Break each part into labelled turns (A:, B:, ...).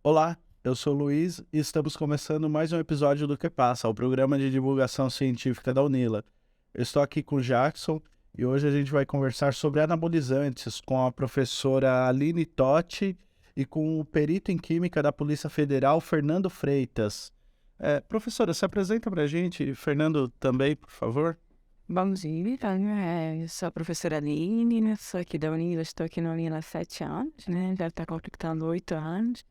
A: Olá, eu sou o Luiz e estamos começando mais um episódio do Que Passa, o programa de divulgação científica da Unila. Eu estou aqui com o Jackson e hoje a gente vai conversar sobre anabolizantes com a professora Aline Totti e com o perito em química da Polícia Federal, Fernando Freitas. Professora, se apresenta para a gente, Fernando também, por favor.
B: Bom dia, eu sou a professora Aline, né? Sou aqui da Unila, estou aqui na Unila há 7 anos, né? Já está completando 8 anos.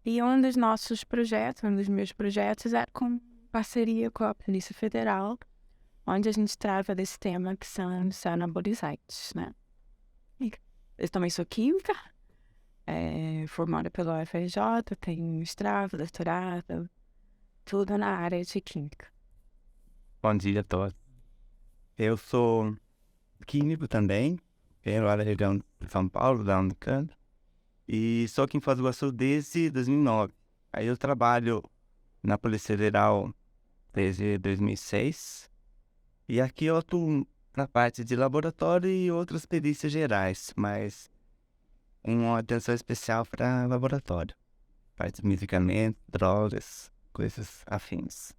B: E um dos nossos projetos, um dos meus projetos é com parceria com a Polícia Federal, onde a gente trata desse tema que são os anabolizantes, né? Eu também sou química, formada pela UFRJ, tenho mestrado, doutorado, tudo na área de química.
C: Bom dia a todos. Eu sou químico também, venho lá da região de São Paulo, da Unicamp, e sou aqui em Foz do Iguaçu desde 2009. Aí eu trabalho na Polícia Federal desde 2006, e aqui eu atuo na parte de laboratório e outras perícias gerais, mas uma atenção especial para laboratório, parte de medicamentos, drogas, coisas afins.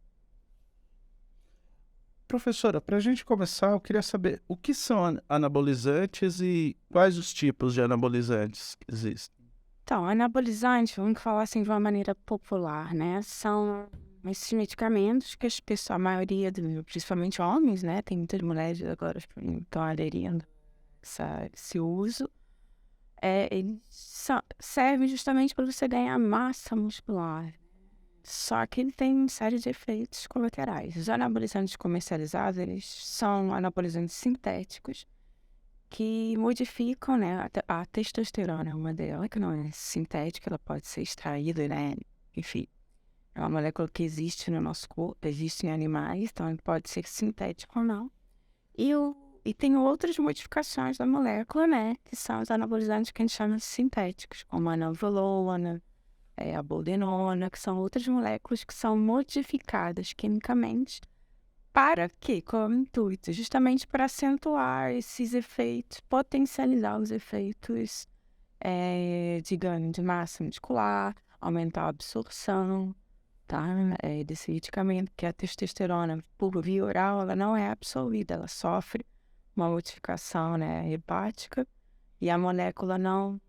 A: Professora, para a gente começar, eu queria saber o que são anabolizantes e quais os tipos de anabolizantes que existem.
B: Então, anabolizante, vamos falar assim de uma maneira popular, né? São esses medicamentos que a maioria, principalmente homens, né? Tem muitas mulheres agora que estão aderindo a esse uso. Eles servem justamente para você ganhar massa muscular. Só que ele tem uma série de efeitos colaterais. Os anabolizantes comercializados, eles são anabolizantes sintéticos que modificam, né, a testosterona, é uma delas, que não é sintética, ela pode ser extraída, né, enfim, é uma molécula que existe no nosso corpo, existe em animais, então ele pode ser sintético ou não. E tem outras modificações da molécula, né, que são os anabolizantes que a gente chama de sintéticos, como a anabolona, a boldenona, que são outras moléculas que são modificadas quimicamente. Para quê? Qual é o intuito? Justamente para acentuar esses efeitos, potencializar os efeitos de ganho de massa muscular, aumentar a absorção, tá? Desse medicamento, que a testosterona, por via oral, ela não é absorvida, ela sofre uma modificação, né, hepática, e a molécula não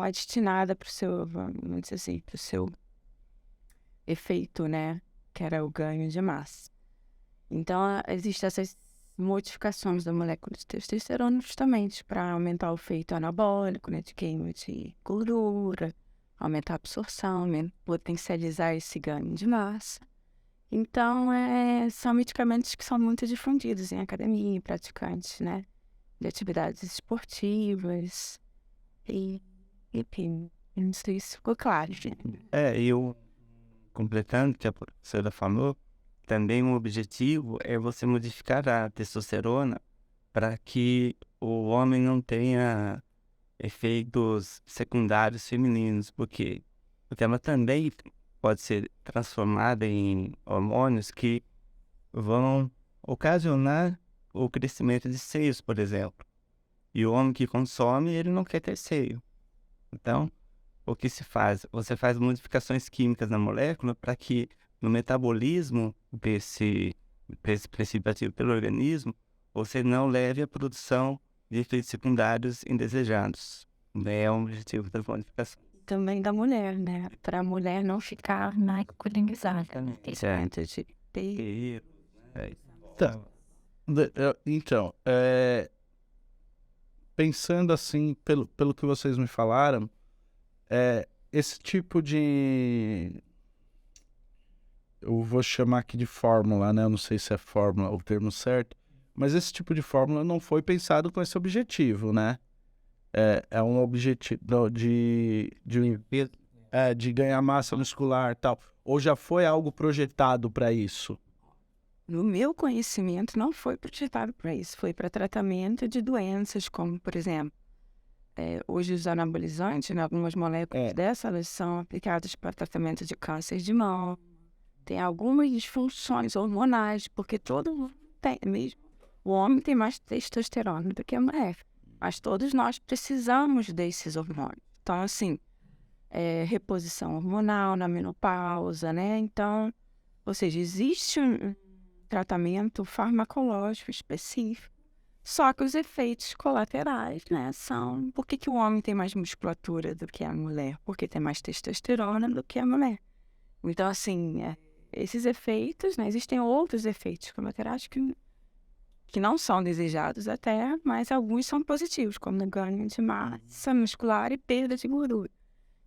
B: é destinada para o seu, vamos dizer assim, para o seu efeito, né, que era o ganho de massa. Então, existem essas modificações da molécula de testosterona justamente para aumentar o efeito anabólico, né, de queima de gordura, aumentar a absorção, né, potencializar esse ganho de massa. Então, são medicamentos que são muito difundidos em academia, em praticantes, né, de atividades esportivas e, enfim, não sei se ficou claro.
C: Eu completando o que a professora falou, também o objetivo é você modificar a testosterona para que o homem não tenha efeitos secundários femininos, porque ela também pode ser transformada em hormônios que vão ocasionar o crescimento de seios, por exemplo. E o homem que consome, ele não quer ter seio. Então, o que se faz? Você faz modificações químicas na molécula para que no metabolismo desse princípio ativo pelo organismo, você não leve à produção de efeitos secundários indesejados. É um objetivo da modificação.
B: Também da mulher, né? Para a mulher não ficar masculinizada.
C: Certo.
B: De ter.
A: Tá. Então, pensando assim, pelo que vocês me falaram, esse tipo de... Eu vou chamar aqui de fórmula, né? Eu não sei se é fórmula o termo certo, mas esse tipo de fórmula não foi pensado com esse objetivo, né? É um objetivo de ganhar massa muscular e tal. Ou já foi algo projetado para isso?
B: No meu conhecimento, não foi projetado para isso. Foi para tratamento de doenças, como, por exemplo, hoje os anabolizantes, né, algumas moléculas dessas, elas são aplicadas para tratamento de câncer de mama. Tem algumas disfunções hormonais, porque todo mundo tem, mesmo. O homem tem mais testosterona do que a mulher. Mas todos nós precisamos desses hormônios. Então, assim, reposição hormonal na menopausa, né? Então, ou seja, existe um tratamento farmacológico específico, só que os efeitos colaterais, né, são... Por que o homem tem mais musculatura do que a mulher? Porque tem mais testosterona do que a mulher. Então, assim, esses efeitos, né, existem outros efeitos colaterais que não são desejados até, mas alguns são positivos, como ganho de massa muscular e perda de gordura.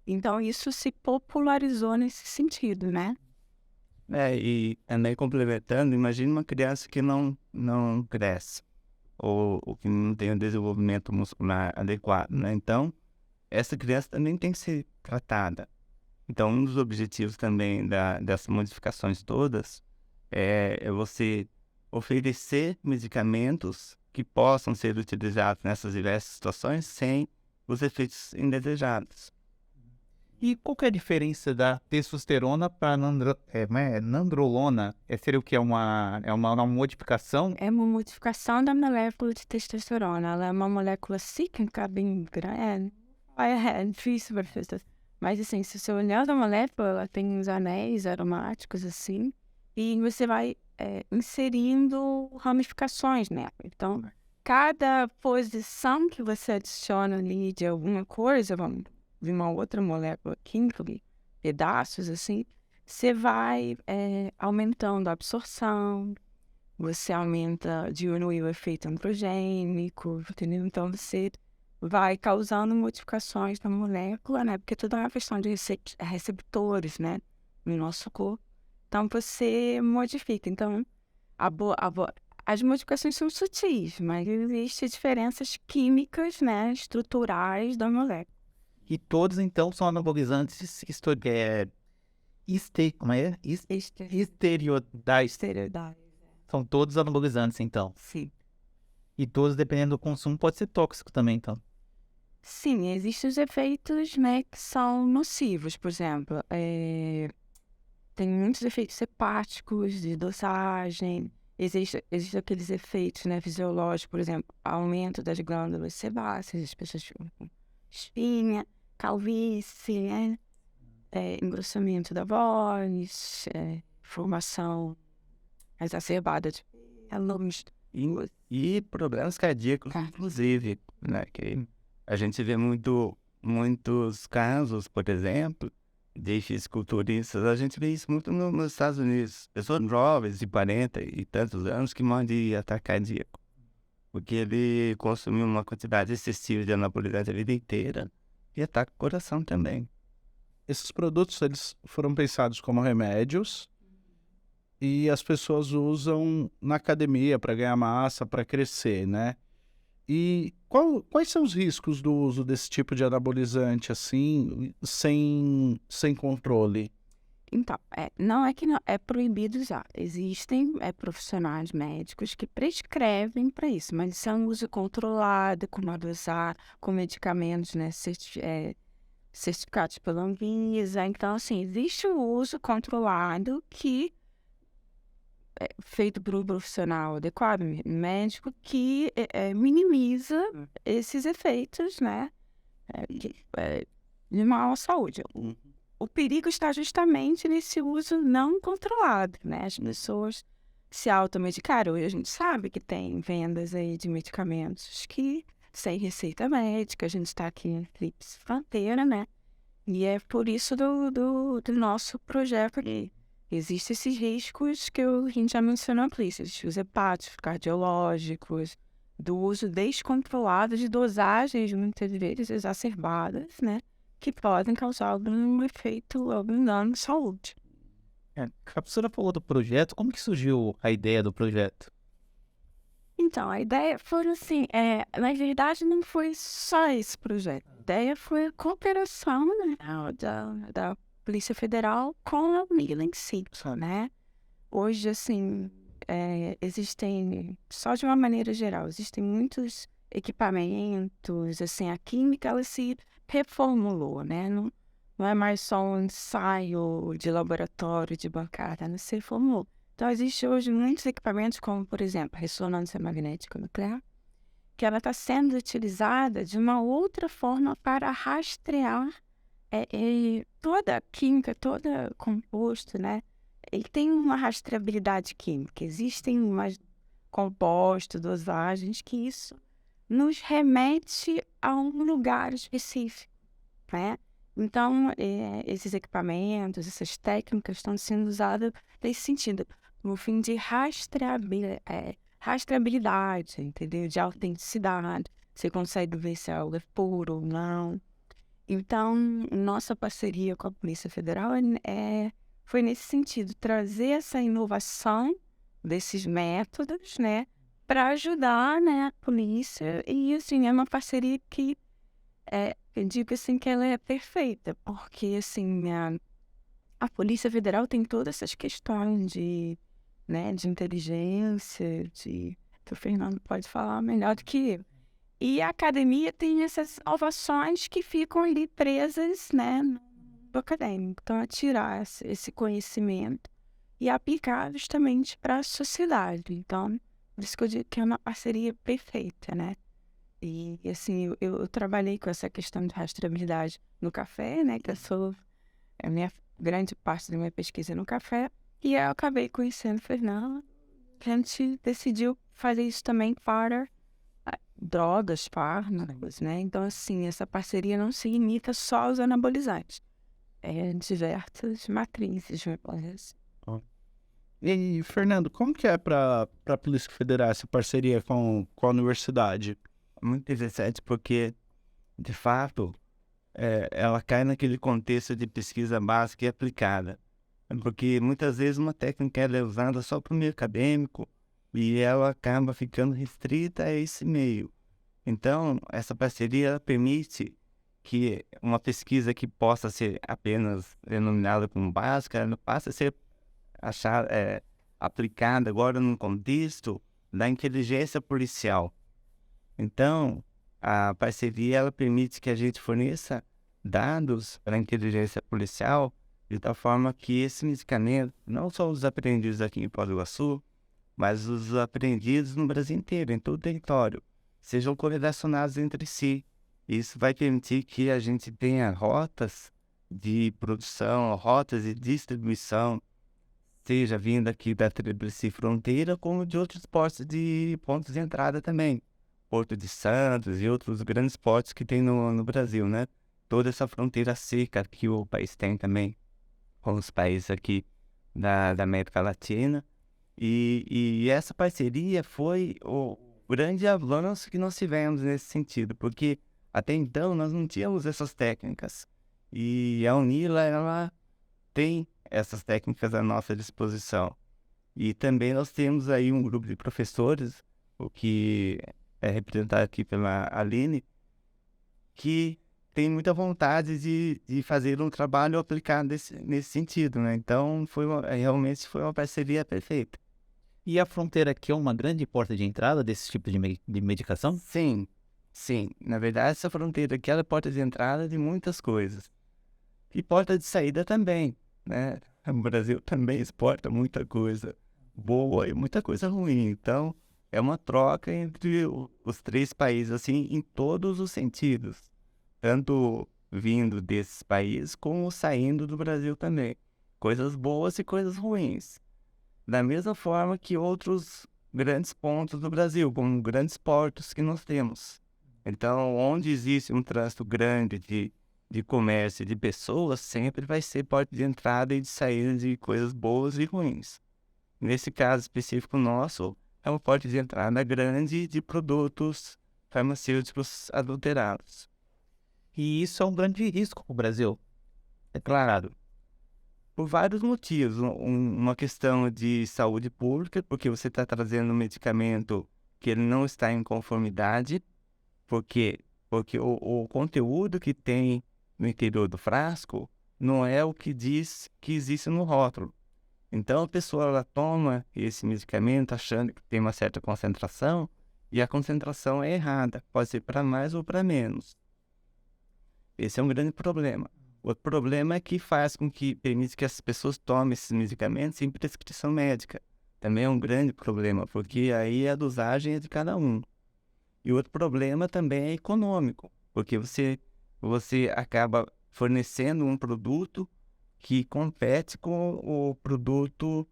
B: Então, isso se popularizou nesse sentido, né?
C: E também complementando, imagine uma criança que não cresce, ou que não tem um desenvolvimento muscular adequado, né? Então, essa criança também tem que ser tratada. Então, um dos objetivos também dessas modificações todas é você oferecer medicamentos que possam ser utilizados nessas diversas situações sem os efeitos indesejados.
D: E qual que é a diferença da testosterona para nandrolona? Seria o que? É uma modificação?
B: É uma modificação da molécula de testosterona. Ela é uma molécula cíclica bem grande. É difícil para pessoas. Mas, assim, se você olhar a molécula, ela tem uns anéis aromáticos, assim, e você vai inserindo ramificações nela. Então, cada posição que você adiciona ali de alguma coisa, vamos de uma outra molécula química, pedaços, assim, você vai aumentando a absorção, você diminui o efeito androgênico, entendeu? Então, você vai causando modificações na molécula, né? Porque tudo é uma questão de receptores, né? No nosso corpo. Então, você modifica. Então, as modificações são sutis, mas existem diferenças químicas, né? Estruturais da molécula.
D: E todos, então, são anabolizantes esteroidais.
B: Esteroidais.
D: São todos anabolizantes, então.
B: Sim.
D: E todos, dependendo do consumo, pode ser tóxico também, então.
B: Sim, existem os efeitos, né, que são nocivos. Por exemplo, tem muitos efeitos hepáticos de dosagem. Existem aqueles efeitos, né, fisiológicos, por exemplo, aumento das glândulas sebáceas, as pessoas ficam com espinha, calvície, né, engrossamento da voz, formação exacerbada de pelos.
C: E problemas cardíacos, inclusive, né? Que a gente vê muitos casos, por exemplo, de fisiculturistas. A gente vê isso muito nos Estados Unidos. Pessoas jovens de 40 e tantos anos que morrem de ataque cardíaco. Porque ele consumiu uma quantidade excessiva de anabolizante a vida inteira e ataca o coração também.
A: Esses produtos, eles foram pensados como remédios e as pessoas usam na academia para ganhar massa, para crescer, né? E quais são os riscos do uso desse tipo de anabolizante, assim, sem controle?
B: Então, não é que não, é proibido usar. Existem profissionais médicos que prescrevem para isso, mas isso é um uso controlado, com uma dosagem, com medicamentos, né, certificados pela Anvisa. Então, assim, existe o uso controlado que é feito por um profissional adequado, médico, que minimiza esses efeitos, né, de mal à saúde. O perigo está justamente nesse uso não controlado, né? As pessoas se automedicaram. E a gente sabe que tem vendas aí de medicamentos que, sem receita médica, a gente está aqui em tríplice fronteira, né? E é por isso do nosso projeto aqui. Existem esses riscos que a gente já mencionou aqui, os hepáticos, cardiológicos, do uso descontrolado de dosagens, muitas vezes exacerbadas, né? Que podem causar algum efeito, algum dano à saúde.
D: A professora falou do projeto. Como que surgiu a ideia do projeto?
B: Então, a ideia foi assim, na verdade não foi só esse projeto. A ideia foi a cooperação, né, da Polícia Federal com a Unila em si, né? Hoje, assim, existem, só de uma maneira geral, existem muitos equipamentos, assim, a química, ela se reformulou, né? Não é mais só um ensaio de laboratório, de bancada, ela se reformulou. Então, existe hoje muitos equipamentos, como, por exemplo, a ressonância magnética nuclear, que ela está sendo utilizada de uma outra forma para rastrear toda química, todo composto, né? Ele tem uma rastreabilidade química. Existem umas compostos, dosagens, que isso nos remete a um lugar específico, né? Então, esses equipamentos, essas técnicas estão sendo usadas nesse sentido, no fim de rastreabilidade, entendeu? De autenticidade. Você consegue ver se algo é puro ou não. Então, nossa parceria com a Polícia Federal foi nesse sentido, trazer essa inovação desses métodos, né, para ajudar, né, a polícia. E, assim, é uma parceria que eu digo assim que ela é perfeita, porque assim, a Polícia Federal tem todas essas questões né, de inteligência, que o Fernando pode falar melhor do que eu. E a academia tem essas inovações que ficam ali presas, né, no acadêmico. Então, é tirar esse conhecimento e aplicar justamente para a sociedade. Então, por isso que eu digo que é uma parceria perfeita, né? E assim, eu trabalhei com essa questão de rastreabilidade no café, né? Que a minha grande parte da minha pesquisa é no café. E eu acabei conhecendo o Fernando. A gente decidiu fazer isso também para drogas, fármacos, né? Então, assim, essa parceria não se limita só aos anabolizantes. É diversas matrizes, me parece.
A: E, Fernando, como que é para a Polícia Federal essa parceria com a universidade?
C: Muito interessante porque, de fato, ela cai naquele contexto de pesquisa básica e aplicada. Porque muitas vezes uma técnica ela é usada só para o meio acadêmico e ela acaba ficando restrita a esse meio. Então, essa parceria ela permite que uma pesquisa que possa ser apenas denominada como básica, ela passe a ser aplicada agora num contexto da inteligência policial. Então, a parceria ela permite que a gente forneça dados para a inteligência policial de tal forma que esse medicamento, não só os apreendidos aqui em Foz do Iguaçu, mas os apreendidos no Brasil inteiro, em todo o território, sejam correlacionados entre si. Isso vai permitir que a gente tenha rotas de produção, rotas de distribuição, seja vindo aqui da Tríplice Fronteira, como de outros pontos de entrada também. Porto de Santos e outros grandes portos que tem no Brasil, né? Toda essa fronteira seca que o país tem também, com os países aqui da América Latina. E essa parceria foi o grande avanço que nós tivemos nesse sentido, porque até então nós não tínhamos essas técnicas. E a UNILA, ela tem essas técnicas à nossa disposição. E também nós temos aí um grupo de professores, o que é representado aqui pela Aline, que tem muita vontade de fazer um trabalho aplicado nesse sentido, né? Então, realmente foi uma parceria perfeita.
D: E a fronteira aqui é uma grande porta de entrada desse tipo de medicação?
C: Sim, sim. Na verdade, essa fronteira aqui ela é porta de entrada de muitas coisas. E porta de saída também, né? O Brasil também exporta muita coisa boa e muita coisa ruim. Então, é uma troca entre os três países, assim, em todos os sentidos. Tanto vindo desses países, como saindo do Brasil também. Coisas boas e coisas ruins. Da mesma forma que outros grandes pontos do Brasil, como grandes portos que nós temos. Então, onde existe um trânsito grande de comércio e de pessoas, sempre vai ser porta de entrada e de saída de coisas boas e ruins. Nesse caso específico nosso, é uma porta de entrada grande de produtos farmacêuticos adulterados.
D: E isso é um grande risco para o Brasil.
C: É claro, por vários motivos. Uma questão de saúde pública, porque você está trazendo um medicamento que ele não está em conformidade, porque o conteúdo que tem no interior do frasco não é o que diz que existe no rótulo. Então a pessoa ela toma esse medicamento achando que tem uma certa concentração e a concentração é errada, pode ser para mais ou para menos. Esse é um grande problema. Outro problema é que faz com que permite que as pessoas tomem esses medicamentos sem prescrição médica. Também é um grande problema, porque aí a dosagem é de cada um. E outro problema também é econômico, porque você acaba fornecendo um produto que compete com o produto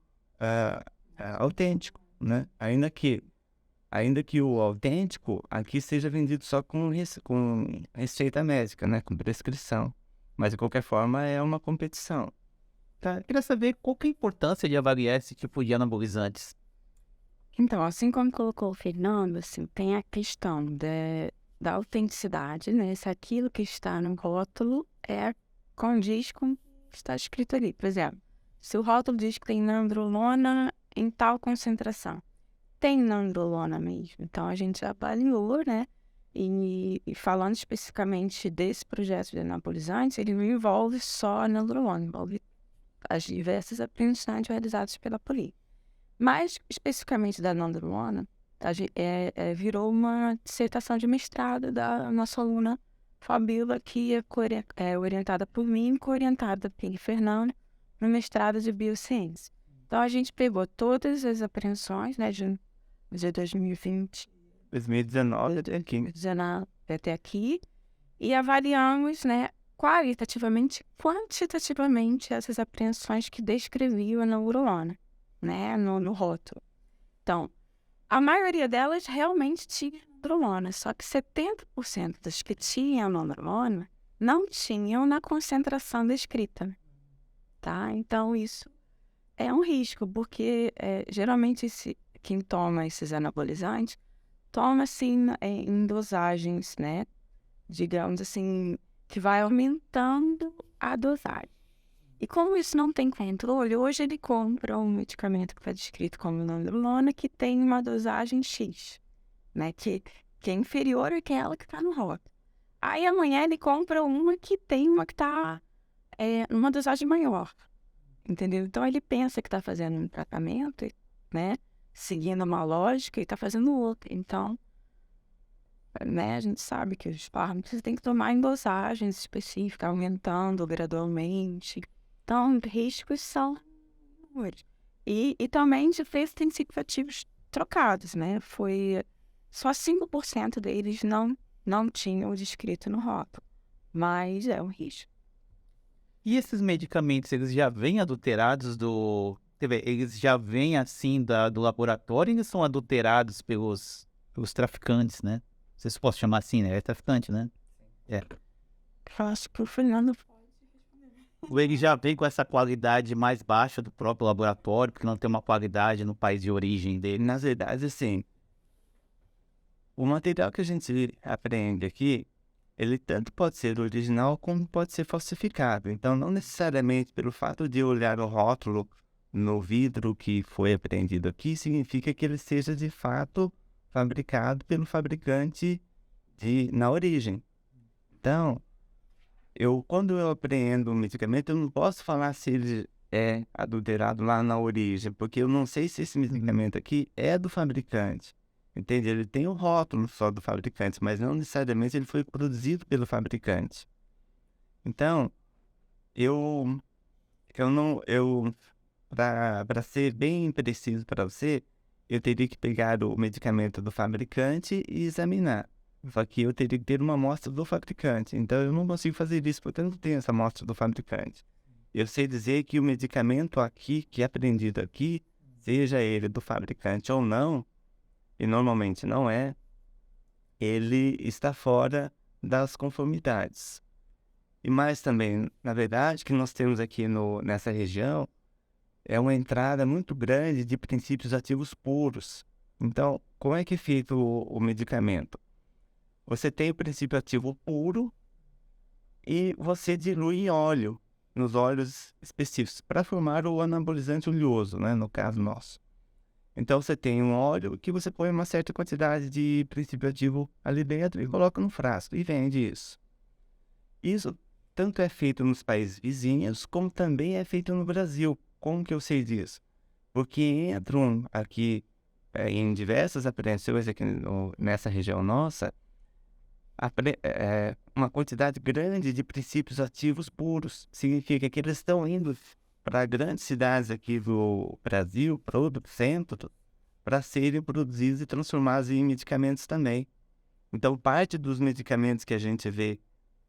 C: autêntico, né? Ainda que o autêntico aqui seja vendido só com receita médica, né? Com prescrição. Mas, de qualquer forma, é uma competição.
D: Tá, eu queria saber qual que é a importância de avaliar esse tipo de anabolizantes.
B: Então, assim como colocou o Fernando, assim, tem a questão da autenticidade, né? Se aquilo que está no rótulo condiz com o que está escrito ali. Por exemplo, se o rótulo diz que tem nandrolona em tal concentração, tem nandrolona mesmo. Então, a gente avaliou, né? E falando especificamente desse projeto de anabolizantes, ele não envolve só a nandrolona, envolve as diversas apreensões realizadas pela polícia. Mas, especificamente da nandrolona, virou uma dissertação de mestrado da nossa aluna Fabíola, que é orientada por mim, co-orientada pelo Fernando, no mestrado de Biociência. Então, a gente pegou todas as apreensões, né, de 2020,
C: 2019 até aqui.
B: 2019 até aqui, e avaliamos, né, qualitativamente e quantitativamente essas apreensões que descreviam a nandrolona, né, no rótulo. Então, a maioria delas realmente tinha nandrolona, só que 70% das que tinham nandrolona não tinham na concentração descrita, tá? Então, isso é um risco, porque geralmente quem toma esses anabolizantes toma, assim, em dosagens, né, digamos assim, que vai aumentando a dosagem. E como isso não tem controle, hoje ele compra um medicamento que está descrito como nandrolona, que tem uma dosagem X, né? Que é inferior àquela que está no rótulo. Aí amanhã ele compra uma que tem uma que está numa dosagem maior, entendeu? Então ele pensa que está fazendo um tratamento, né? Seguindo uma lógica e está fazendo outra. Então, né, a gente sabe que os fármacos têm que tomar em dosagens específicas, aumentando gradualmente. Então, riscos são menores. E também de efeitos significativos trocados, né? Foi só 5% deles não tinham descrito no rótulo, mas é um risco.
D: E esses medicamentos, eles já vêm adulterados quer dizer, eles já vêm assim do laboratório, eles são adulterados pelos traficantes, né? Não sei se posso chamar assim, né? É traficante, né? É.
B: Eu acho que o Fernando
D: Ou ele já vem com essa qualidade mais baixa do próprio laboratório, porque não tem uma qualidade no país de origem dele.
C: Na verdade, assim, o material que a gente aprende aqui, ele tanto pode ser original como pode ser falsificado. Então, não necessariamente pelo fato de olhar o rótulo no vidro que foi apreendido aqui, significa que ele seja de fato fabricado pelo fabricante na origem. Então, quando eu apreendo um medicamento, eu não posso falar se ele é adulterado lá na origem, porque eu não sei se esse medicamento aqui é do fabricante. Entende? Ele tem o rótulo só do fabricante, mas não necessariamente ele foi produzido pelo fabricante. Então, para ser bem preciso para você, eu teria que pegar o medicamento do fabricante e examinar. Só que eu teria que ter uma amostra do fabricante. Então, eu não consigo fazer isso, porque eu não tenho essa amostra do fabricante. Eu sei dizer que o medicamento aqui, que é apreendido aqui, seja ele do fabricante ou não, e normalmente não é, ele está fora das conformidades. E mais também, na verdade, que nós temos aqui nessa região, é uma entrada muito grande de princípios ativos puros. Então, como é que é feito o medicamento? Você tem o princípio ativo puro e você dilui em óleo, nos óleos específicos, para formar o anabolizante oleoso, né, no caso nosso. Então, você tem um óleo que você põe uma certa quantidade de princípio ativo ali dentro e coloca no frasco e vende isso. Isso tanto é feito nos países vizinhos, como também é feito no Brasil. Como que eu sei disso? Porque entram aqui em diversas apreensões aqui nessa região nossa, uma quantidade grande de princípios ativos puros. Significa que eles estão indo para grandes cidades aqui do Brasil, para outro centro, para serem produzidos e transformados em medicamentos também. Então, parte dos medicamentos que a gente vê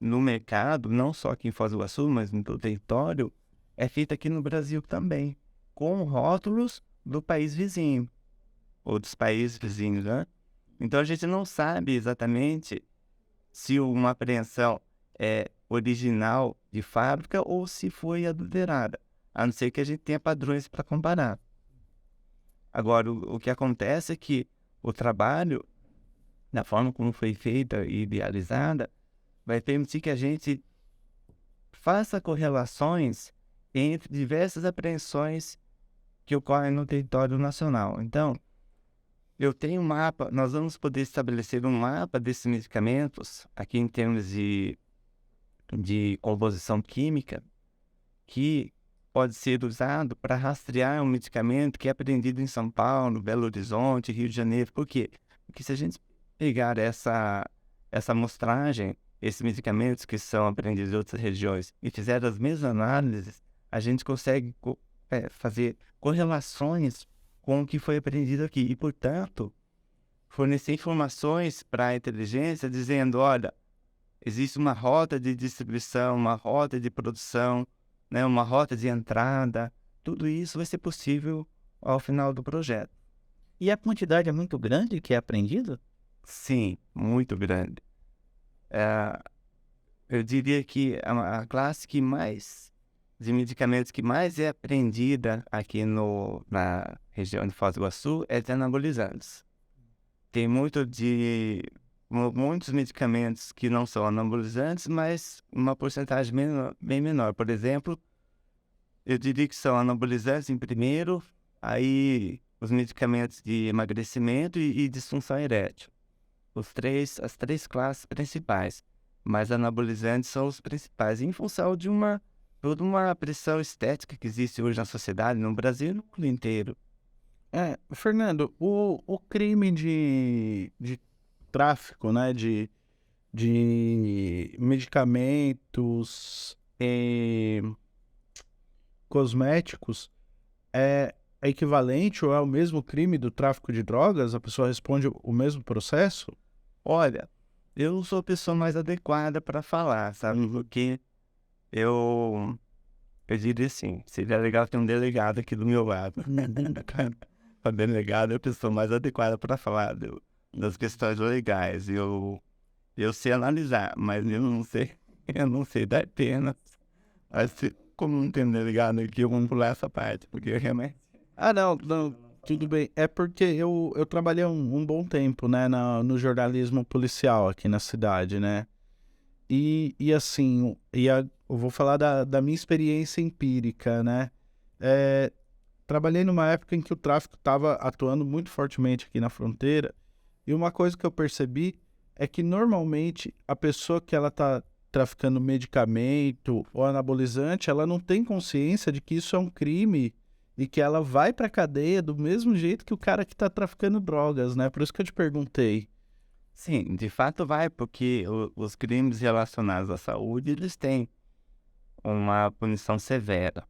C: no mercado, não só aqui em Foz do Iguaçu, mas no todo o território, é feita aqui no Brasil também, com rótulos do país vizinho, ou dos países vizinhos, né? Então a gente não sabe exatamente se uma apreensão é original de fábrica ou se foi adulterada, a não ser que a gente tenha padrões para comparar. Agora, o que acontece é que o trabalho, da forma como foi feita e idealizada, vai permitir que a gente faça correlações entre diversas apreensões que ocorrem no território nacional. Então, eu tenho um mapa, nós vamos poder estabelecer um mapa desses medicamentos, aqui em termos de composição química, que pode ser usado para rastrear um medicamento que é apreendido em São Paulo, Belo Horizonte, Rio de Janeiro. Por quê? Porque se a gente pegar essa amostragem, esses medicamentos que são apreendidos em outras regiões, e fizer as mesmas análises, a gente consegue fazer correlações com o que foi apreendido aqui. E, portanto, fornecer informações para a inteligência dizendo, olha, existe uma rota de distribuição, uma rota de produção, né, uma rota de entrada. Tudo isso vai ser possível ao final do projeto.
D: E a quantidade é muito grande que é apreendido?
C: Sim, muito grande. Eu diria que a classe de medicamentos que mais é apreendida aqui na região de Foz do Iguaçu é de anabolizantes. Tem muitos medicamentos que não são anabolizantes, mas uma porcentagem bem menor. Por exemplo, eu diria que são anabolizantes em primeiro, aí os medicamentos de emagrecimento e disfunção erétil. As três classes principais, mas anabolizantes são os principais, em função de toda uma pressão estética que existe hoje na sociedade, no Brasil e no mundo inteiro.
A: Fernando, o crime de tráfico, né, de medicamentos e cosméticos é equivalente ou é o mesmo crime do tráfico de drogas? A pessoa responde o mesmo processo?
C: Olha, eu não sou a pessoa mais adequada para falar, sabe? Porque eu diria assim, seria legal ter um delegado aqui do meu lado. O delegado é a pessoa mais adequada para falar das questões legais. Eu sei analisar, mas eu não sei dar pena. Mas como não tem delegado aqui, eu vou pular essa parte, porque realmente...
A: Não, tudo bem. É porque eu trabalhei um bom tempo, né, no jornalismo policial aqui na cidade, né? E assim, eu vou falar da minha experiência empírica, né? Trabalhei numa época em que o tráfico estava atuando muito fortemente aqui na fronteira, e uma coisa que eu percebi é que normalmente a pessoa que ela está traficando medicamento ou anabolizante, ela não tem consciência de que isso é um crime e que ela vai para a cadeia do mesmo jeito que o cara que está traficando drogas, né? Por isso que eu te perguntei.
C: Sim, de fato vai, porque os crimes relacionados à saúde, eles têm uma punição severa.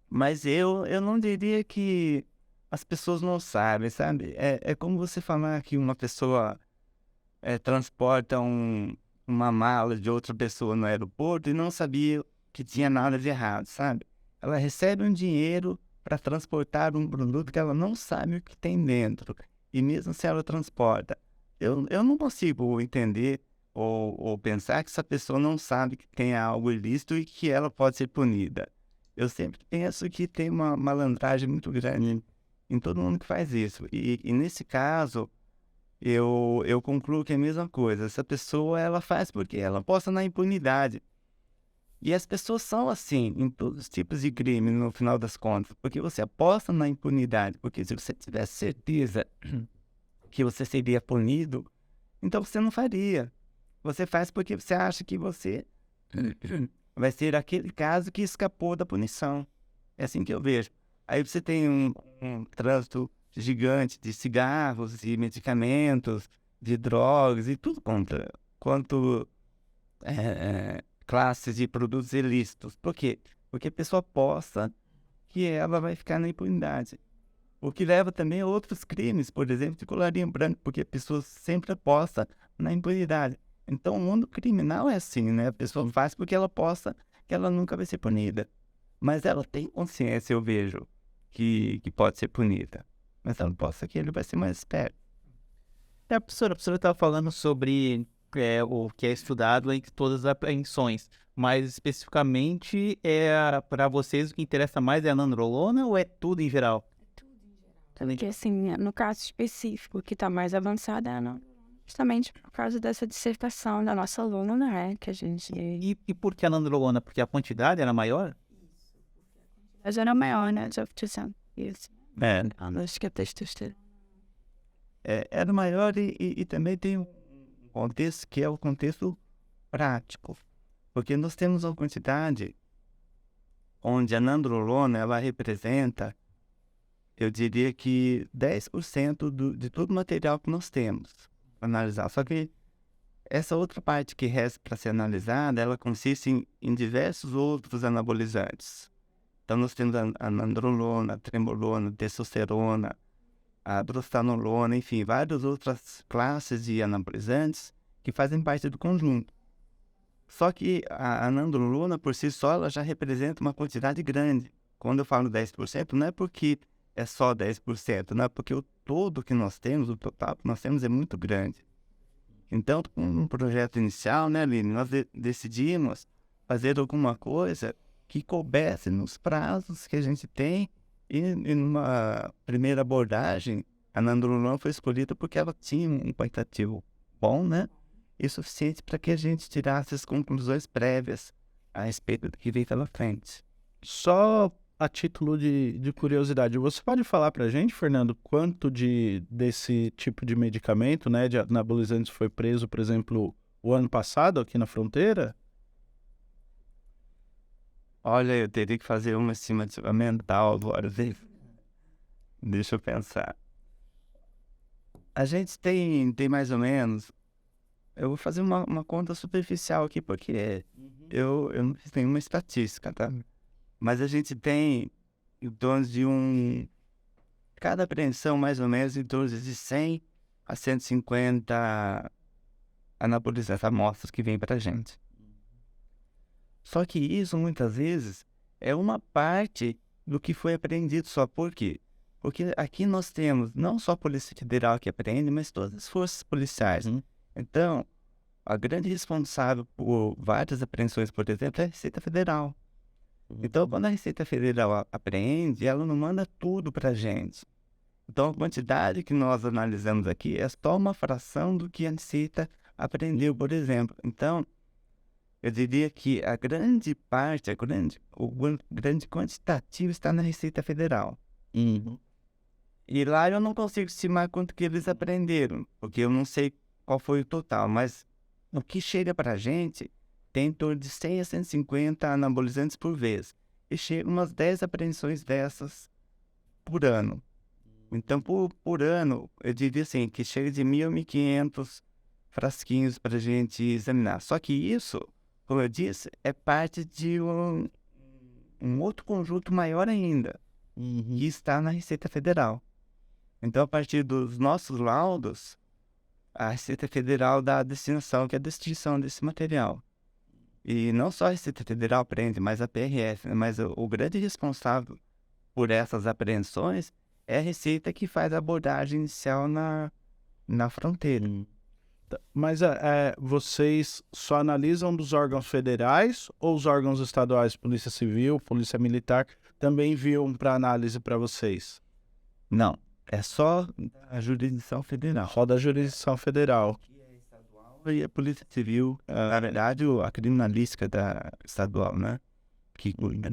C: Mas eu não diria que as pessoas não sabem, sabe? É como você falar que uma pessoa transporta uma mala de outra pessoa no aeroporto e não sabia que tinha nada de errado, sabe? Ela recebe um dinheiro para transportar um produto que ela não sabe o que tem dentro. E mesmo se ela transporta, eu não consigo entender ou pensar que essa pessoa não sabe que tem algo ilícito e que ela pode ser punida. Eu sempre penso que tem uma malandragem muito grande em todo mundo que faz isso. E nesse caso, eu concluo que é a mesma coisa. Essa pessoa, ela faz porque ela aposta na impunidade. E as pessoas são assim, em todos os tipos de crime, no final das contas. Porque você aposta na impunidade. Porque se você tivesse certeza que você seria punido, então você não faria. Você faz porque você acha que você vai ser aquele caso que escapou da punição. É assim que eu vejo. Aí você tem um trânsito gigante de cigarros, de medicamentos, de drogas e tudo quanto classes de produtos ilícitos. Por quê? Porque a pessoa aposta que ela vai ficar na impunidade. O que leva também a outros crimes, por exemplo, de colarinho branco, porque a pessoa sempre aposta na impunidade. Então, o mundo criminal é assim, né? A pessoa faz porque ela possa, que ela nunca vai ser punida. Mas ela tem consciência, eu vejo, que pode ser punida. Mas ela possa que ele vai ser mais esperto.
D: A professora estava falando sobre o que é estudado em todas as apreensões, mas especificamente para vocês o que interessa mais é a nandrolona ou é tudo em geral?
B: Porque, assim, no caso específico, que está mais avançada, justamente por causa dessa dissertação da nossa aluna, né? Que a gente.
D: E por que a nandrolona? Porque a quantidade era maior?
B: Mas era maior, né? Já tinha isso. Acho que a testosterona.
C: Era maior e também tem um contexto que é o contexto prático. Porque nós temos uma quantidade onde a nandrolona, ela representa, eu diria que 10% de todo o material que nós temos para analisar. Só que essa outra parte que resta para ser analisada, ela consiste em diversos outros anabolizantes. Então, nós temos a nandrolona, a trembolona, a testosterona, a drostanolona, enfim, várias outras classes de anabolizantes que fazem parte do conjunto. Só que a nandrolona, por si só, ela já representa uma quantidade grande. Quando eu falo 10%, não é porque é só 10%, não é porque o todo que nós temos, o total que nós temos é muito grande. Então, com um projeto inicial, né, Aline, nós decidimos fazer alguma coisa que coubesse nos prazos que a gente tem e numa primeira abordagem, a nandrolona foi escolhida porque ela tinha um quantitativo bom, né, e suficiente para que a gente tirasse as conclusões prévias a respeito do que veio pela frente.
A: Só a título de curiosidade, você pode falar pra gente, Fernando, quanto desse tipo de medicamento, né, de anabolizantes foi preso, por exemplo, o ano passado aqui na fronteira?
C: Olha, eu teria que fazer uma estimativa mental agora, deixa eu pensar. A gente tem mais ou menos, eu vou fazer uma conta superficial aqui, porque eu não fiz nenhuma estatística, tá? Mas a gente tem em torno de cada apreensão mais ou menos em torno de 100 a 150 anabolizantes, amostras que vêm para a gente. Só que isso, muitas vezes, é uma parte do que foi apreendido só. Por quê? Porque aqui nós temos não só a Polícia Federal que apreende, mas todas as forças policiais. Então, a grande responsável por várias apreensões, por exemplo, é a Receita Federal. Então, quando a Receita Federal apreende, ela não manda tudo para a gente. Então, a quantidade que nós analisamos aqui é só uma fração do que a Receita apreendeu, por exemplo. Então, eu diria que a grande parte, o grande quantitativo está na Receita Federal. E lá eu não consigo estimar quanto que eles apreenderam, porque eu não sei qual foi o total, mas o que chega para a gente tem em torno de 100 a 150 anabolizantes por vez. E chega umas 10 apreensões dessas por ano. Então, por ano, eu diria assim, que chega de 1.000 a 1.500 frasquinhos para a gente examinar. Só que isso, como eu disse, é parte de um outro conjunto maior ainda, que está na Receita Federal. Então, a partir dos nossos laudos, a Receita Federal dá a destinação, que é a destinação desse material. E não só a Receita Federal apreende, mas a PRF, né? Mas o grande responsável por essas apreensões é a Receita que faz a abordagem inicial na fronteira.
A: Mas vocês só analisam dos órgãos federais ou os órgãos estaduais, Polícia Civil, Polícia Militar, também enviam para análise para vocês?
C: Não, é só a jurisdição federal.
A: Só da jurisdição federal.
C: E a Polícia Civil, na verdade, a criminalística da estadual, né? Que cuida.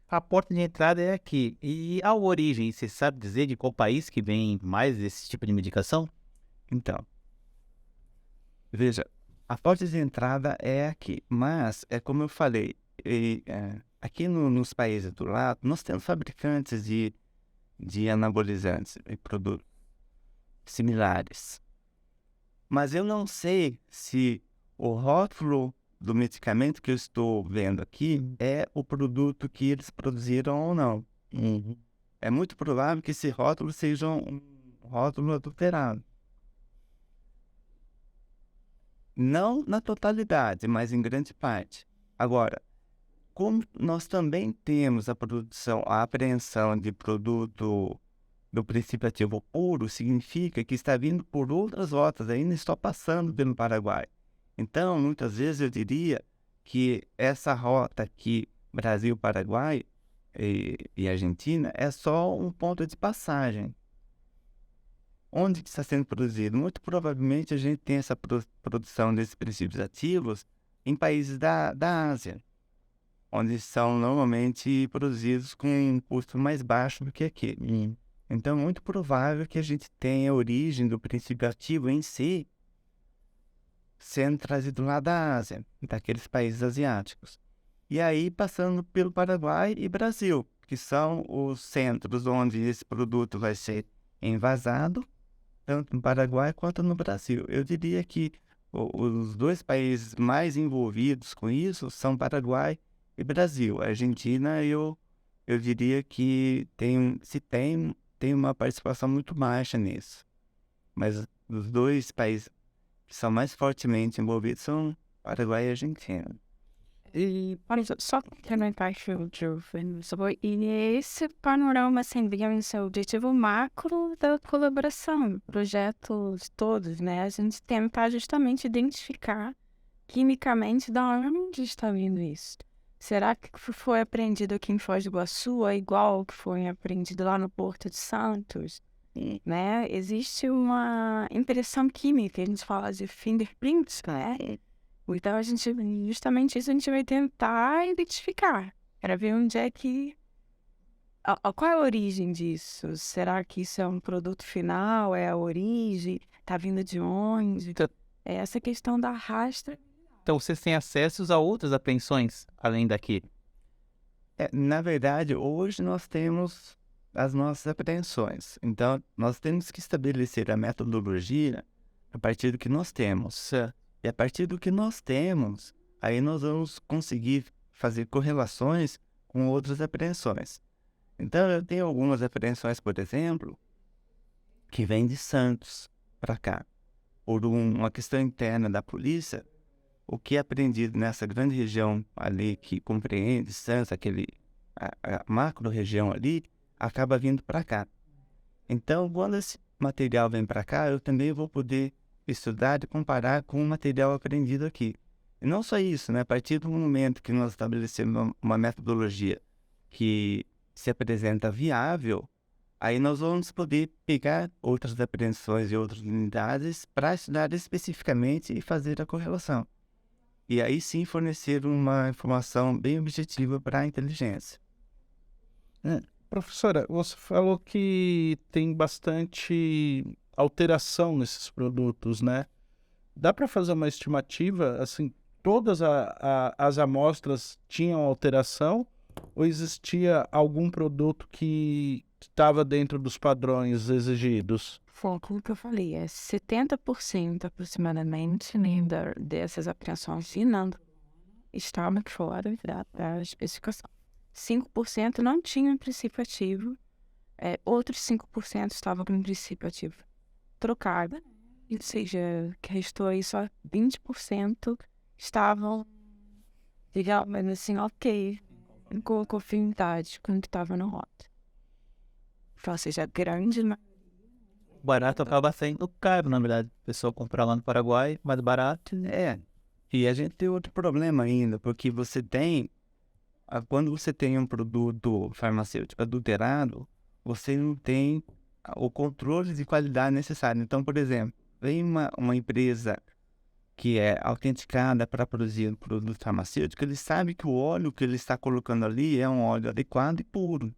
D: A porta de entrada é aqui. E a origem, você sabe dizer de qual país que vem mais esse tipo de medicação?
C: Então, veja, a porta de entrada é aqui, mas é como eu falei, aqui nos países do lado, nós temos fabricantes de anabolizantes e produtos similares. Mas eu não sei se o rótulo do medicamento que eu estou vendo aqui é o produto que eles produziram ou não. É muito provável que esse rótulo seja um rótulo adulterado. Não na totalidade, mas em grande parte. Agora, como nós também temos a apreensão de produto do princípio ativo puro, significa que está vindo por outras rotas, ainda está passando pelo Paraguai. Então, muitas vezes eu diria que essa rota aqui, Brasil-Paraguai e Argentina, é só um ponto de passagem. Onde que está sendo produzido? Muito provavelmente a gente tem essa produção desses princípios ativos em países da Ásia, onde são normalmente produzidos com um custo mais baixo do que aqui. Então, é muito provável que a gente tenha a origem do princípio ativo em si sendo trazido lá da Ásia, daqueles países asiáticos. E aí, passando pelo Paraguai e Brasil, que são os centros onde esse produto vai ser envasado, tanto no Paraguai quanto no Brasil. Eu diria que os dois países mais envolvidos com isso são Paraguai e Brasil. A Argentina, eu diria que tem uma participação muito baixa nisso. Mas os dois países que são mais fortemente envolvidos são Paraguai e Argentina.
B: E só complementar o Giovanni, e esse panorama, assim, digamos, o objetivo macro da colaboração, projetos todos, né? A gente tentar justamente identificar quimicamente de onde está vindo isso. Será que foi aprendido aqui em Foz do Iguaçu é igual ao que foi aprendido lá no Porto de Santos? Né? Existe uma impressão química, a gente fala de fingerprints, né? Então, justamente isso a gente vai tentar identificar, para ver onde é que... Qual é a origem disso? Será que isso é um produto final? É a origem? Está vindo de onde? É essa questão da rastra.
D: Então, vocês têm acessos a outras apreensões, além daqui?
C: Na verdade, hoje nós temos as nossas apreensões. Então, nós temos que estabelecer a metodologia a partir do que nós temos. E a partir do que nós temos, aí nós vamos conseguir fazer correlações com outras apreensões. Então, eu tenho algumas apreensões, por exemplo, que vêm de Santos para cá. Por uma questão interna da polícia, o que é apreendido nessa grande região ali que compreende Santos, a macro-região ali, acaba vindo para cá. Então, quando esse material vem para cá, eu também vou poder estudar e comparar com o material aprendido aqui. E não só isso, né? A partir do momento que nós estabelecemos uma metodologia que se apresenta viável, aí nós vamos poder pegar outras apreensões e outras unidades para estudar especificamente e fazer a correlação. E aí sim fornecer uma informação bem objetiva para a inteligência.
A: Professora, você falou que tem bastante alteração nesses produtos, né? Dá para fazer uma estimativa, assim, todas as amostras tinham alteração ou existia algum produto que estava dentro dos padrões exigidos?
B: Foi aquilo que eu falei, 70% aproximadamente, né, dessas apreensões de Nando estavam fora da especificação. 5% não tinham princípio ativo, outros 5% estavam com princípio ativo trocado, ou seja, que restou aí só 20% estavam, digamos assim, ok, com conformidade com o que estava no rota. Ou seja, grande...
D: O barato acaba sendo caro, na verdade. A pessoa comprar lá no Paraguai, mais barato.
C: E a gente tem outro problema ainda, porque quando você tem um produto farmacêutico adulterado, você não tem o controle de qualidade necessário. Então, por exemplo, vem uma empresa que é autenticada para produzir um produto farmacêutico, ele sabe que o óleo que ele está colocando ali é um óleo adequado e puro,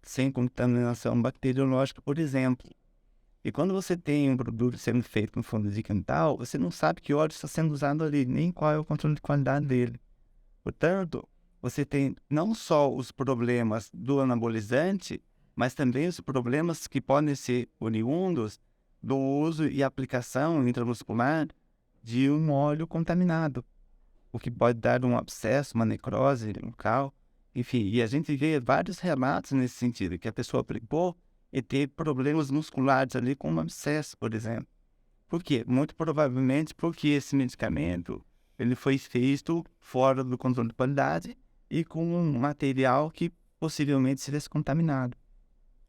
C: sem contaminação bacteriológica, por exemplo. E quando você tem um produto sendo feito com fundo de quintal, você não sabe que óleo está sendo usado ali, nem qual é o controle de qualidade dele. Portanto, você tem não só os problemas do anabolizante, mas também os problemas que podem ser oriundos do uso e aplicação intramuscular de um óleo contaminado, o que pode dar um abscesso, uma necrose local, enfim. E a gente vê vários relatos nesse sentido, que a pessoa aplicou e teve problemas musculares ali com um abscesso, por exemplo. Por quê? Muito provavelmente porque esse medicamento ele foi feito fora do controle de qualidade e com um material que possivelmente seja contaminado.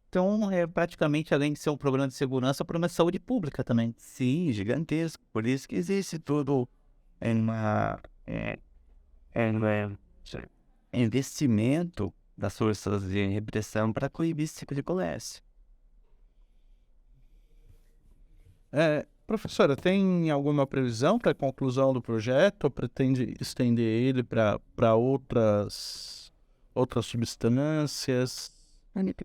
D: Então, é praticamente, além de ser um problema de segurança, é um problema de saúde pública também.
C: Sim, gigantesco. Por isso que existe todo uma, investimento das forças de repressão para coibir esse tipo de comércio.
A: Professora, tem alguma previsão para a conclusão do projeto ou pretende estender ele para outras substâncias?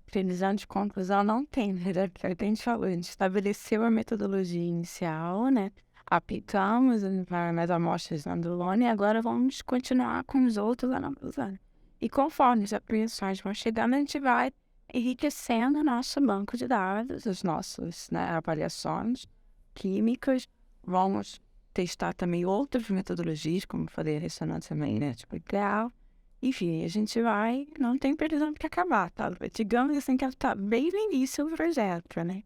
B: Previsão de conclusão não tem, né? Que a gente falou, a gente estabeleceu a metodologia inicial, né? Aplicamos as amostras na Androlone e agora vamos continuar com os outros analisando. E conforme as apreensões vão chegando, a gente vai enriquecendo o nosso banco de dados, as nossas, né, avaliações químicas. Vamos testar também outras metodologias, como eu falei, a ressonância magnética nuclear. Enfim, a gente vai, não tem previsão de acabar, tá? Digamos assim que ela está bem no início do projeto, né?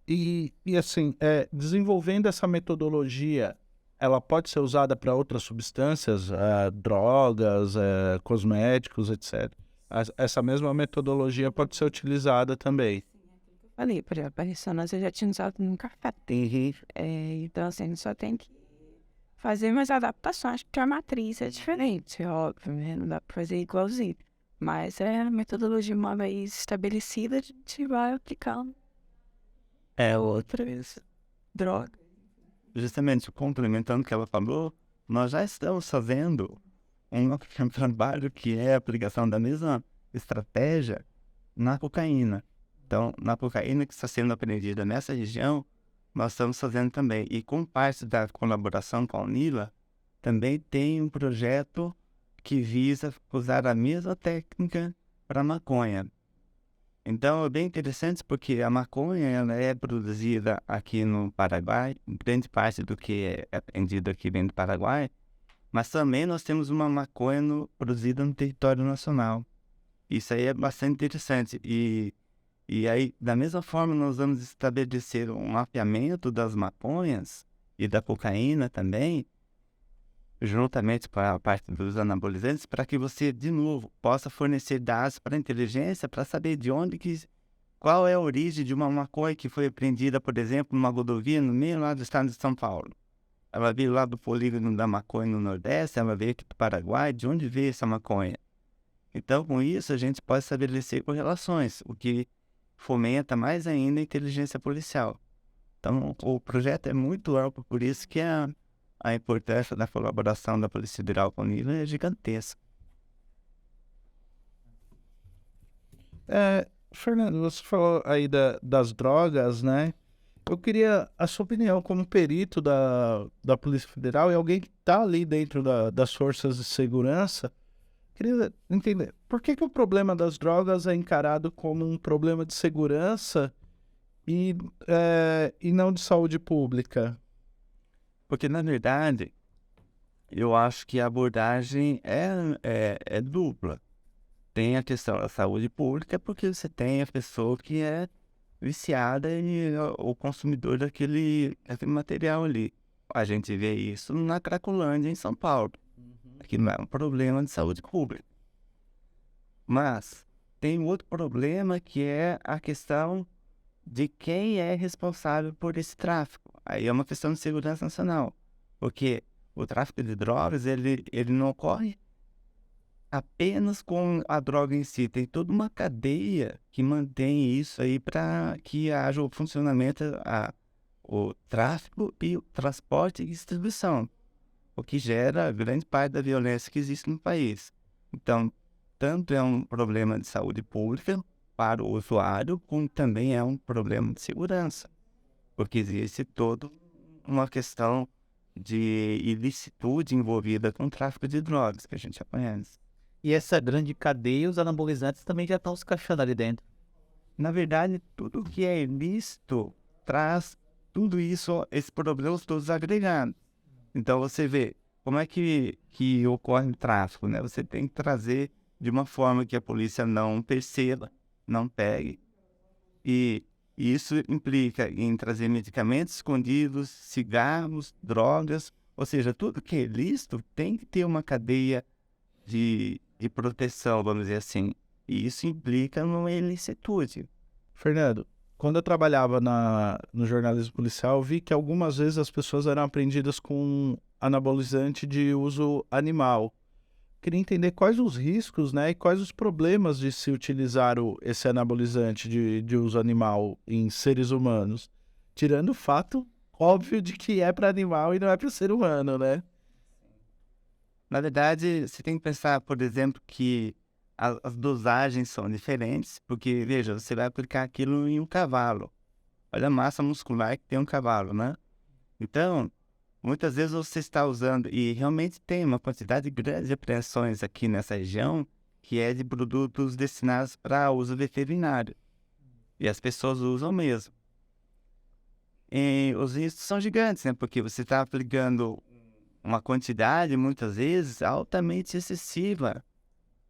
A: E assim, desenvolvendo essa metodologia, ela pode ser usada para outras substâncias, drogas, cosméticos, etc. Essa mesma metodologia pode ser utilizada também.
B: Falei, por exemplo, a ressonância eu já tinha usado no café. Então, assim, a gente só tem que fazer umas adaptações, porque a matriz é diferente, é óbvio, né? Não dá para fazer igualzinho. Mas é a metodologia uma vez estabelecida, a gente vai aplicando. Outras drogas.
C: Justamente complementando o que ela falou, nós já estamos fazendo um trabalho que é a aplicação da mesma estratégia na cocaína. Então, na cocaína que está sendo apreendida nessa região, nós estamos fazendo também. E com parte da colaboração com a UNILA, também tem um projeto que visa usar a mesma técnica para maconha. Então, é bem interessante porque a maconha ela é produzida aqui no Paraguai, grande parte do que é apreendido aqui vem do Paraguai, mas também nós temos uma maconha produzida no território nacional. Isso aí é bastante interessante. E aí, da mesma forma, nós vamos estabelecer um mapeamento das maconhas e da cocaína também, juntamente com a parte dos anabolizantes, para que você, de novo, possa fornecer dados para a inteligência para saber qual é a origem de uma maconha que foi apreendida, por exemplo, numa rodovia no meio lá do estado de São Paulo. Ela veio lá do polígono da maconha no Nordeste, ela veio aqui do Paraguai, de onde veio essa maconha? Então, com isso, a gente pode estabelecer correlações, o que fomenta mais ainda a inteligência policial. Então, o projeto é muito amplo, por isso que a importância da colaboração da Polícia Federal com a UNILA é gigantesca.
A: Fernando, você falou aí das drogas, né? Eu queria a sua opinião como perito da Polícia Federal e alguém que está ali dentro das forças de segurança. Queria entender, por que o problema das drogas é encarado como um problema de segurança e não de saúde pública?
C: Porque, na verdade, eu acho que a abordagem é dupla. Tem a questão da saúde pública, porque você tem a pessoa que é viciada e o consumidor daquele material ali. A gente vê isso na Cracolândia, em São Paulo. Que não é um problema de saúde pública. Mas tem outro problema que é a questão de quem é responsável por esse tráfico. Aí é uma questão de segurança nacional. Porque o tráfico de drogas, ele não ocorre apenas com a droga em si. Tem toda uma cadeia que mantém isso aí para que haja o funcionamento, o tráfico e o transporte e distribuição, o que gera grande parte da violência que existe no país. Então, tanto é um problema de saúde pública para o usuário, como também é um problema de segurança, porque existe toda uma questão de ilicitude envolvida com o tráfico de drogas, que a gente já conhece.
D: E essa grande cadeia, os anabolizantes também já estão se encaixando ali dentro.
C: Na verdade, tudo que é ilícito traz tudo isso, esses problemas todos agregados. Então, você vê como é que ocorre o tráfico, né? Você tem que trazer de uma forma que a polícia não perceba, não pegue. E E isso implica em trazer medicamentos escondidos, cigarros, drogas, ou seja, tudo que é lícito tem que ter uma cadeia de proteção, vamos dizer assim. E isso implica numa ilicitude.
A: Fernando, quando eu trabalhava no jornalismo policial, eu vi que algumas vezes as pessoas eram apreendidas com anabolizante de uso animal. Queria entender quais os riscos, né, e quais os problemas de se utilizar esse anabolizante de uso animal em seres humanos. Tirando o fato óbvio de que é para animal e não é para o ser humano, né?
C: Na verdade, você tem que pensar, por exemplo, que as dosagens são diferentes, porque, veja, você vai aplicar aquilo em um cavalo. Olha a massa muscular que tem um cavalo, né? Então, muitas vezes você está usando, e realmente tem uma quantidade grande de apreensões aqui nessa região, que é de produtos destinados para uso veterinário. E as pessoas usam mesmo. E os riscos são gigantes, né? Porque você está aplicando uma quantidade, muitas vezes, altamente excessiva.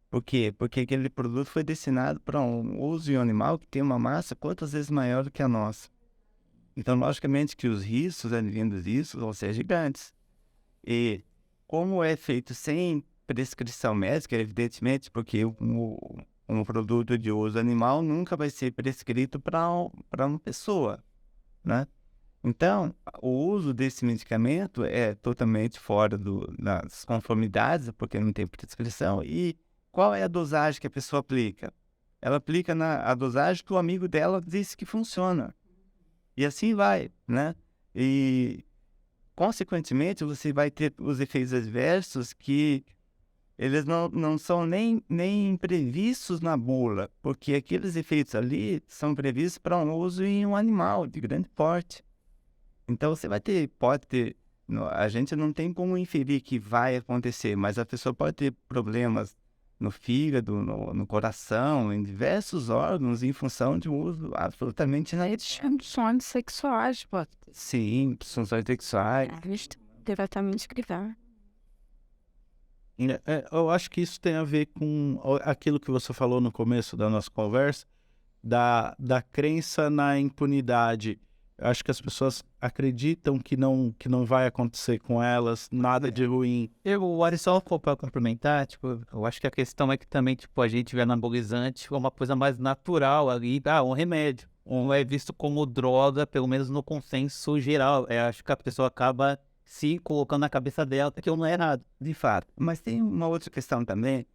C: Por quê? Porque aquele produto foi destinado para um uso em um animal que tem uma massa quantas vezes maior do que a nossa. Então, logicamente que os riscos advindos disso vão ser gigantes. E como é feito sem prescrição médica, evidentemente, porque um produto de uso animal nunca vai ser prescrito para uma pessoa, né? Então, o uso desse medicamento é totalmente fora das conformidades, porque não tem prescrição. E qual é a dosagem que a pessoa aplica? Ela aplica a dosagem que o amigo dela disse que funciona. E assim vai, né? E, consequentemente, você vai ter os efeitos adversos que eles não são nem previstos na bula, porque aqueles efeitos ali são previstos para um uso em um animal de grande porte. Então, você pode ter, a gente não tem como inferir que vai acontecer, mas a pessoa pode ter problemas no fígado, no coração, em diversos órgãos, em função de um uso absolutamente inadequado.
B: Disfunções sexuais, pode
C: Sim, disfunções sexuais.
B: ser diretamente grave.
A: Eu acho que isso tem a ver com aquilo que você falou no começo da nossa conversa, da crença na impunidade. Eu acho que as pessoas acreditam que não vai acontecer com elas nada de ruim.
D: O Arisol, para complementar, tipo, eu acho que a questão é que também, tipo, a gente vê anabolizante como uma coisa mais natural ali, um remédio. Não é visto como droga, pelo menos no consenso geral. Acho que a pessoa acaba se colocando na cabeça dela que não é nada.
C: De fato. Mas tem uma outra questão também,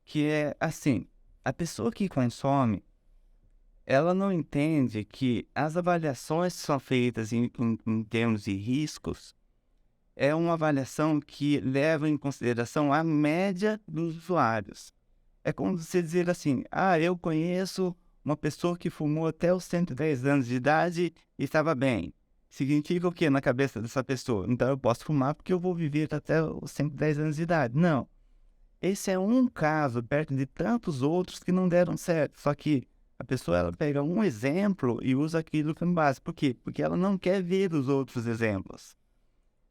C: que é assim, a pessoa que consome, ela não entende que as avaliações que são feitas em termos de riscos é uma avaliação que leva em consideração a média dos usuários. É como você dizer assim, eu conheço uma pessoa que fumou até os 110 anos de idade e estava bem. Significa o quê na cabeça dessa pessoa? Então eu posso fumar porque eu vou viver até os 110 anos de idade. Não. Esse é um caso perto de tantos outros que não deram certo. Só que a pessoa ela pega um exemplo e usa aquilo como base. Por quê? Porque ela não quer ver os outros exemplos.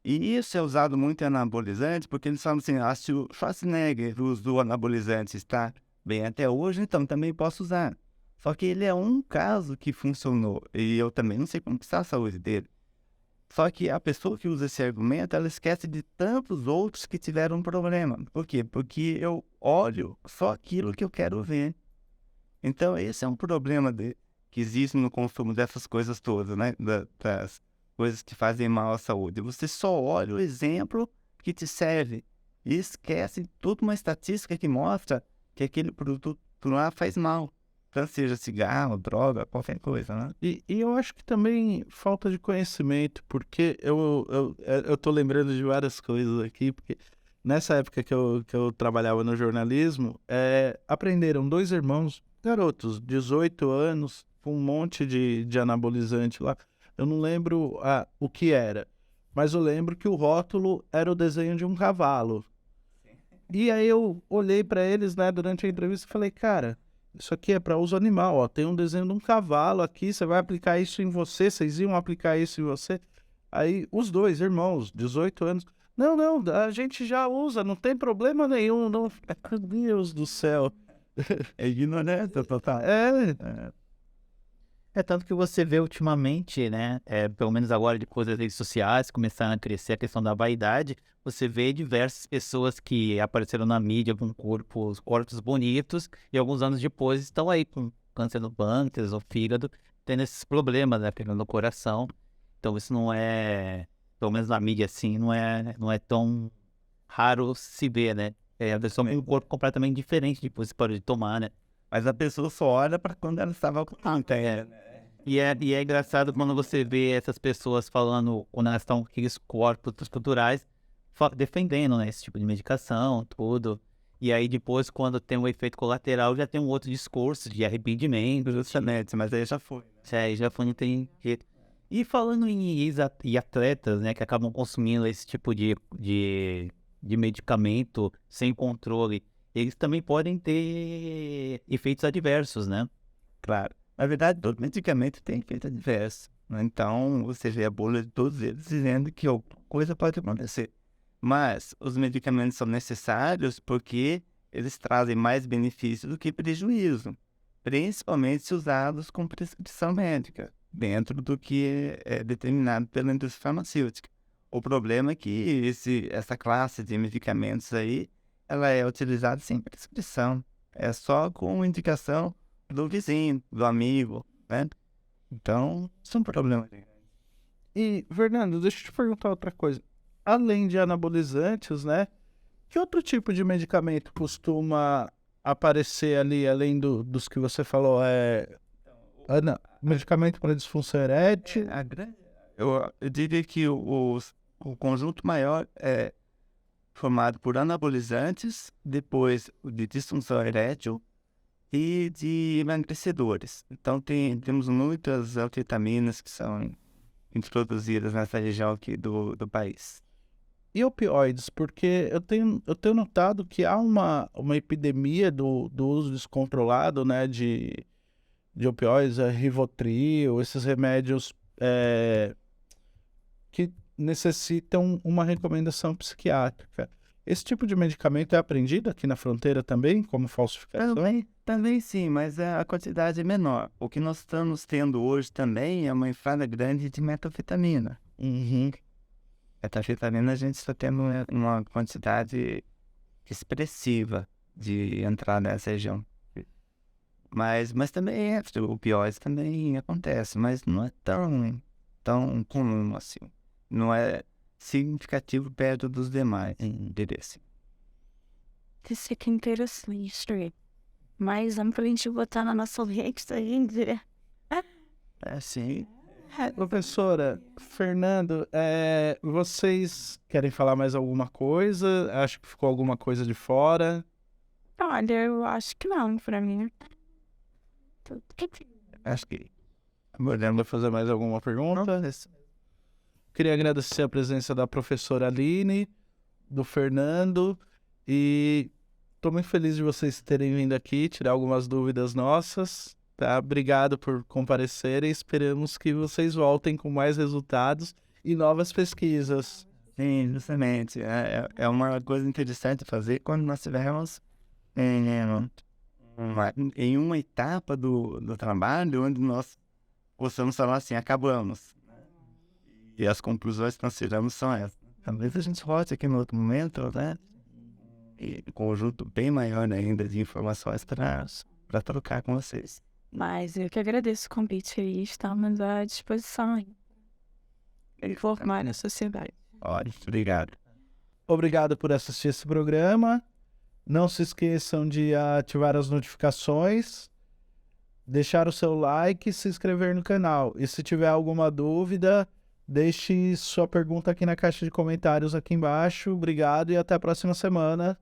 C: E isso é usado muito em anabolizantes, porque eles falam assim, se o Schwarzenegger usou anabolizante e está bem até hoje, então também posso usar. Só que ele é um caso que funcionou, e eu também não sei como está a saúde dele. Só que a pessoa que usa esse argumento, ela esquece de tantos outros que tiveram um problema. Por quê? Porque eu olho só aquilo que eu quero ver. Então, esse é um problema que existe no consumo dessas coisas todas, né? Das coisas que fazem mal à saúde. Você só olha o exemplo que te serve e esquece toda uma estatística que mostra que aquele produto lá faz mal. Tanto seja cigarro, droga, qualquer coisa, né?
A: E eu acho que também falta de conhecimento, porque eu tô lembrando de várias coisas aqui, porque nessa época que eu trabalhava no jornalismo, aprenderam 2 irmãos, garotos, 18 anos, com um monte de anabolizante lá. Eu não lembro o que era, mas eu lembro que o rótulo era o desenho de um cavalo. E aí eu olhei para eles, né, durante a entrevista e falei, cara, isso aqui é para uso animal, ó. Tem um desenho de um cavalo aqui, você vai aplicar isso em você, vocês iam aplicar isso em você? Aí os 2 irmãos, 18 anos, não, a gente já usa, não tem problema nenhum, não. Meu Deus do céu.
C: É ignorância total.
D: É tanto que você vê ultimamente, né, pelo menos agora depois das redes sociais começaram a crescer a questão da vaidade, você vê diversas pessoas que apareceram na mídia com corpos bonitos e alguns anos depois estão aí com câncer no pâncreas ou fígado, tendo esses problemas, né, pegando o coração. Então isso não é, pelo menos na mídia assim, não é tão raro se ver, né? A pessoa tem um corpo completamente diferente depois que parou de tomar, né?
C: Mas a pessoa só olha para quando ela estava com câncer.
D: E é engraçado quando você vê essas pessoas falando, quando elas estão com aqueles corpos estruturais, defendendo, né, esse tipo de medicação, tudo. E aí depois, quando tem um efeito colateral, já tem um outro discurso de arrependimento.
C: Justamente, mas aí já foi.
D: Aí já foi, não tem jeito. E falando em atletas, né, que acabam consumindo esse tipo de medicamento sem controle, eles também podem ter efeitos adversos, né?
C: Claro. Na verdade, todo medicamento tem efeito adverso, né? Então, você vê a bula de todos eles dizendo que alguma coisa pode acontecer. Mas os medicamentos são necessários porque eles trazem mais benefício do que prejuízo, principalmente se usados com prescrição médica, dentro do que é determinado pela indústria farmacêutica. O problema é que essa classe de medicamentos aí, ela é utilizada sem prescrição, é só com indicação do vizinho, do amigo, né? Então, isso é um problema.
A: E, Fernando, deixa eu te perguntar outra coisa. Além de anabolizantes, né? Que outro tipo de medicamento costuma aparecer ali, além dos que você falou? Medicamento para disfunção erétil?
C: Eu diria que o conjunto maior é formado por anabolizantes, depois de disfunção erétil e de emagrecedores. Então, temos muitas anfetaminas que são introduzidas nessa região aqui do país.
A: E opioides? Porque eu tenho notado que há uma epidemia do uso descontrolado, né, de opioides, Rivotril, esses remédios que necessitam uma recomendação psiquiátrica. Esse tipo de medicamento é apreendido aqui na fronteira também, como falsificação?
C: Também sim, mas a quantidade é menor. O que nós estamos tendo hoje também é uma entrada grande de metanfetamina.
A: Uhum.
C: Metanfetamina a gente está tendo uma quantidade expressiva de entrar nessa região. Mas também opioides também acontece, mas não é tão comum assim. Não é significativo perto dos demais interesse.
B: Isso aqui é interessante. Mais amplo pra gente botar na nossa lista ainda.
C: Sim.
A: Professora, Fernando, vocês querem falar mais alguma coisa? Acho que ficou alguma coisa de fora.
B: Olha, eu acho que não, pra mim.
C: Acho que
A: Podemos fazer mais alguma pergunta? Queria agradecer a presença da professora Aline, do Fernando, e estou muito feliz de vocês terem vindo aqui, tirar algumas dúvidas nossas, tá? Obrigado por comparecerem, esperamos que vocês voltem com mais resultados e novas pesquisas.
C: sim, justamente. É uma coisa interessante fazer quando nós tivermos em uma etapa do trabalho onde nós possamos falar assim, acabamos. E as conclusões que nós tiramos são essas. Talvez a gente volte aqui no outro momento, né? E um conjunto bem maior ainda de informações para trocar com vocês.
B: Mas eu que agradeço o convite aí, estamos à disposição para informar a sociedade.
C: Olha, obrigado.
A: Obrigado por assistir esse programa. Não se esqueçam de ativar as notificações, deixar o seu like e se inscrever no canal. E se tiver alguma dúvida, deixe sua pergunta aqui na caixa de comentários aqui embaixo. Obrigado e até a próxima semana.